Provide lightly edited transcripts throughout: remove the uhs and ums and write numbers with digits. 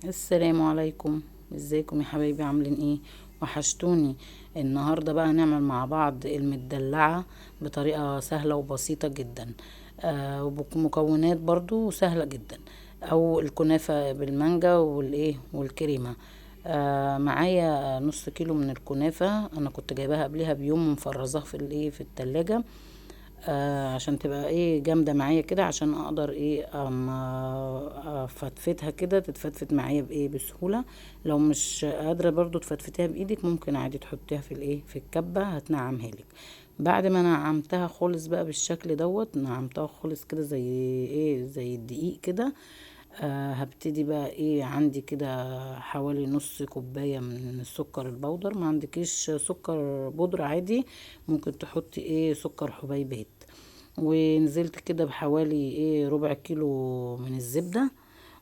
السلام عليكم. ازيكم يا حبايبي؟ عاملين ايه؟ وحشتوني. النهارده بقى هنعمل مع بعض المدلعه بطريقه سهله وبسيطه جدا، وبمكونات برضو سهله جدا، او الكنافه بالمانجا والايه والكريمه. معايا نص كيلو من الكنافه، انا كنت جايباها قبلها بيوم ومفرزاها في الايه في التلاجة، عشان تبقى ايه جامدة معايا كده، عشان اقدر ايه افتفتها كده تتفتفت معايا بايه بسهولة. لو مش قادرة برضو تفتفتيها بايدك، ممكن عادي تحطيها في الايه في الكبة هتنعمها لك. بعد ما نعمتها خالص بقى بالشكل دوت، نعمتها خالص كده زي ايه زي الدقيق كده. هبتدي بقى ايه، عندي كده حوالي نص كوباية من السكر البودر. ما عندكيش سكر بودرة عادي، ممكن تحطي ايه سكر حبيبات. ونزلت كده بحوالي ايه ربع كيلو من الزبدة،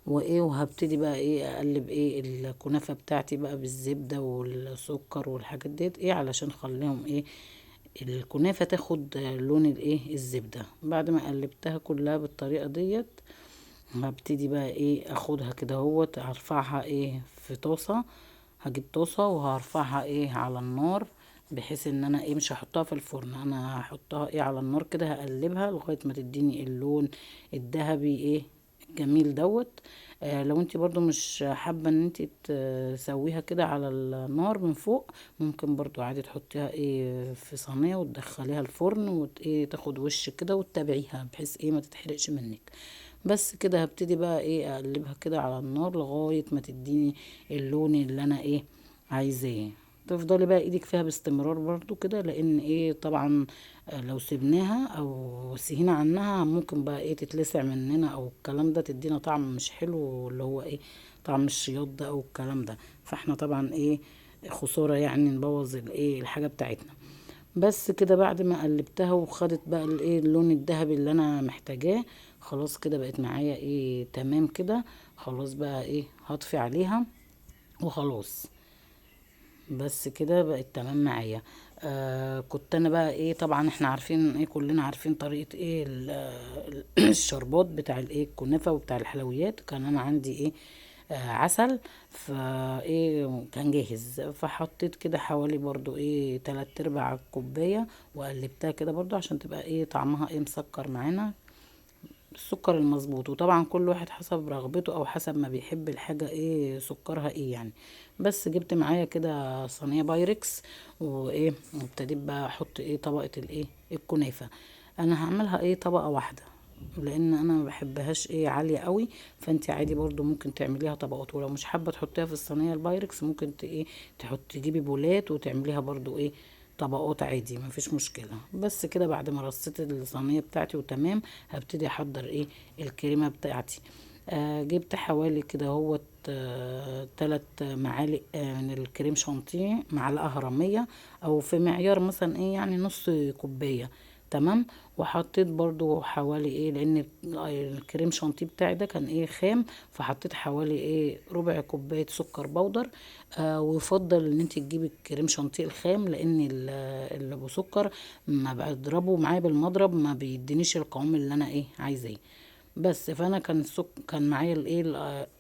وايه وهبتدي بقى ايه اقلب ايه الكنافة بتاعتي بقى بالزبدة والسكر والحاجات ديت ايه، علشان اخليهم ايه الكنافة تاخد لون الايه الزبدة. بعد ما قلبتها كلها بالطريقة ديت، هبتدي بقى ايه اخدها كده اهوت، هرفعها ايه في طاسة. هجيب طاسة وهرفعها ايه على النار، بحيث ان انا ايه مش هحطها في الفرن، انا هحطها ايه على النار كده، هقلبها لغاية ما تديني اللون الذهبي ايه جميل دوت. لو انت برضو مش حابة ان انت تسويها كده على النار من فوق، ممكن برضو عادي تحطيها ايه في صينية وتدخليها الفرن ايه تاخد وش كده وتتابعيها بحيث ايه ما تتحرقش منك. بس كده هبتدي بقى ايه اقلبها كده على النار لغاية ما تديني اللون اللي انا ايه عايزاه. تفضلي بقى ايدك فيها باستمرار برضو كده، لان ايه طبعا لو سيبناها او سهينا عنها ممكن بقى ايه تتلسع مننا او الكلام ده، تدينا طعم مش حلو، اللي هو ايه طعم الشياط ده او الكلام ده. فاحنا طبعا ايه خسارة يعني نبوظ الايه الحاجة بتاعتنا. بس كده بعد ما قلبتها وخدت بقى الايه اللون الذهبي اللي انا محتاجاه، خلاص كده بقت معايا ايه تمام كده. خلاص بقى ايه هطفي عليها وخلاص. بس كده بقت تمام معايا. كنت انا بقى ايه، طبعا احنا عارفين ايه كلنا عارفين طريقة ايه الشربات بتاع الايه الكنافة وبتاع الحلويات. كان انا عندي ايه عسل، فايه كان جاهز، فحطيت كده حوالي برضو ايه 3/4 كوباية، وقلبتها كده برضو عشان تبقى ايه طعمها ايه مسكر معانا، السكر المظبوط. وطبعا كل واحد حسب رغبته او حسب ما بيحب الحاجة ايه سكرها ايه يعني. بس جبت معايا كده صينية بايركس، وايه وابتديت بقى احط ايه طبقة الايه الكنافة. انا هعملها ايه طبقة واحدة، لان انا ما بحبهاش ايه عالية قوي. فانت عادي برضو ممكن تعمليها طبقات، ولو مش حابة تحطيها في الصينية البايركس ممكن ايه تجيبي بولات وتعمليها برضو ايه طبقات عادي، ما فيش مشكلة. بس كده بعد ما رصيت الصينية بتاعتي وتمام، هبتدي احضر ايه الكريمة بتاعتي. جبت حوالي كده هو 3 معالق من الكريم شانتيه، معلقة هرمية، او في معيار مثلا ايه يعني نص كوباية. تمام. وحطيت برضو حوالي ايه، لان الكريم شانتيه بتاعي ده كان ايه خام، فحطيت حوالي ايه ربع كوباية سكر بودر. ويفضل ان انت تجيبي الكريم شانتيه الخام، لان اللي ابو سكر ما بضربه معايا بالمضرب ما بيدينيش القوام اللي انا ايه عايزاه. بس فانا كان معايا الايه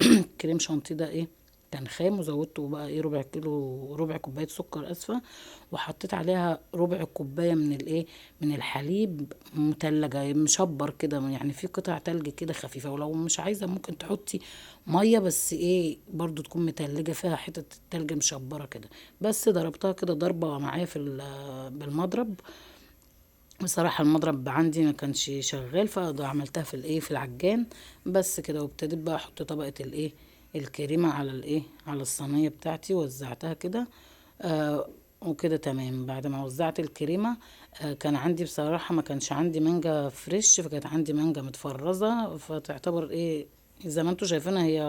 الكريم شانتيه ده ايه كان خام، وزودته بقى ايه ربع كوبايه سكر اسفه. وحطيت عليها ربع كوبايه من الايه من الحليب متلجه مشبر كده، يعني في قطع تلج كده خفيفه. ولو مش عايزه ممكن تحطي ميه، بس ايه برضو تكون متلجه فيها حته التلج مشبره كده. بس ضربتها كده ضربه معايا في بالمضرب. بصراحة المضرب عندي ما كانش شغال، فعملتها في الايه في العجان. بس كده وابتديت بقى احط طبقة الايه الكريمة على الايه على الصينية بتاعتي، وزعتها كده. وكده تمام. بعد ما وزعت الكريمة، كان عندي بصراحة ما كانش عندي مانجا فريش، فكانت عندي مانجا متفرزة، فتعتبر ايه زي ما انتوا شايفينها هي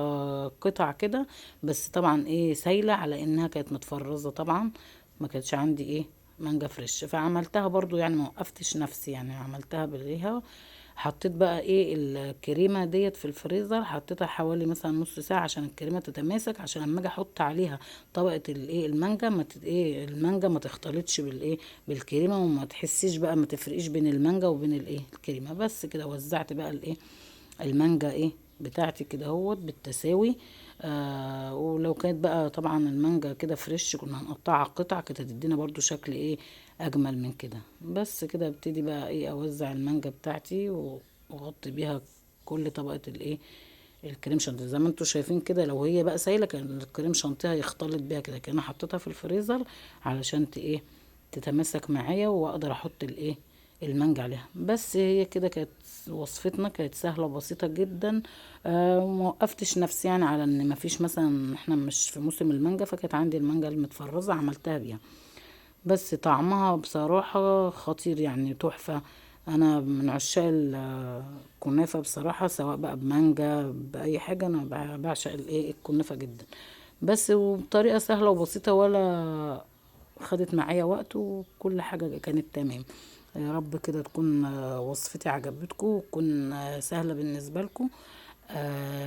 قطع كده، بس طبعا ايه سايلة على انها كانت متفرزة طبعا. ما كانتش عندي ايه مانجا فريش، فعملتها برضو يعني ما وقفتش نفسي، يعني عملتها بالريحة. حطيت بقى ايه الكريمة ديت في الفريزر، حطيتها حوالي مثلا نص ساعة عشان الكريمة تتماسك، عشان لما اجي احط عليها طبقة الايه المانجا ما ايه المانجا ما تختلطش بالايه بالكريمة، وما تحسيش بقى ما تفرقيش بين المانجا وبين الايه الكريمة. بس كده وزعت بقى الايه المانجا ايه بتاعتي كده اهوت بالتساوي. ولو كانت بقى طبعا المانجا كده فريش كنا هنقطعها قطع، كانت هتدينا برضو شكل ايه اجمل من كده. بس كده ابتدي بقى ايه اوزع المانجا بتاعتي واغطي بيها كل طبقة الايه الكريم شانتيه. زي ما انتوا شايفين كده، لو هي بقى سايله كان الكريم شانتيه هيختلط بيها كده، كأن حطيتها في الفريزر علشان ايه تتماسك معايا، واقدر احط الايه المانجا عليها. بس هي كده كانت وصفتنا، كانت سهله وبسيطه جدا. موقفتش نفسي يعني على ان مفيش مثلا احنا مش في موسم المانجا، فكانت عندي المانجا المتفرزه عملتها بيها. بس طعمها بصراحة خطير يعني تحفة. انا من عشاق الكنافة بصراحة، سواء بقى بمانجا باي حاجة، انا بعشق الايه الكنافة جدا. بس وبطريقة سهلة وبسيطة، ولا خدت معايا وقت، وكل حاجة كانت تمام. يا رب كده تكون وصفتي عجبتكم، وتكون سهلة بالنسبة لكم.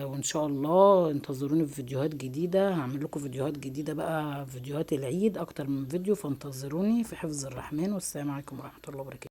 وان شاء الله انتظروني في فيديوهات جديدة، هعمل لكم فيديوهات جديدة بقى، فيديوهات العيد اكتر من فيديو، فانتظروني في حفظ الرحمن. والسلام عليكم ورحمة الله وبركاته.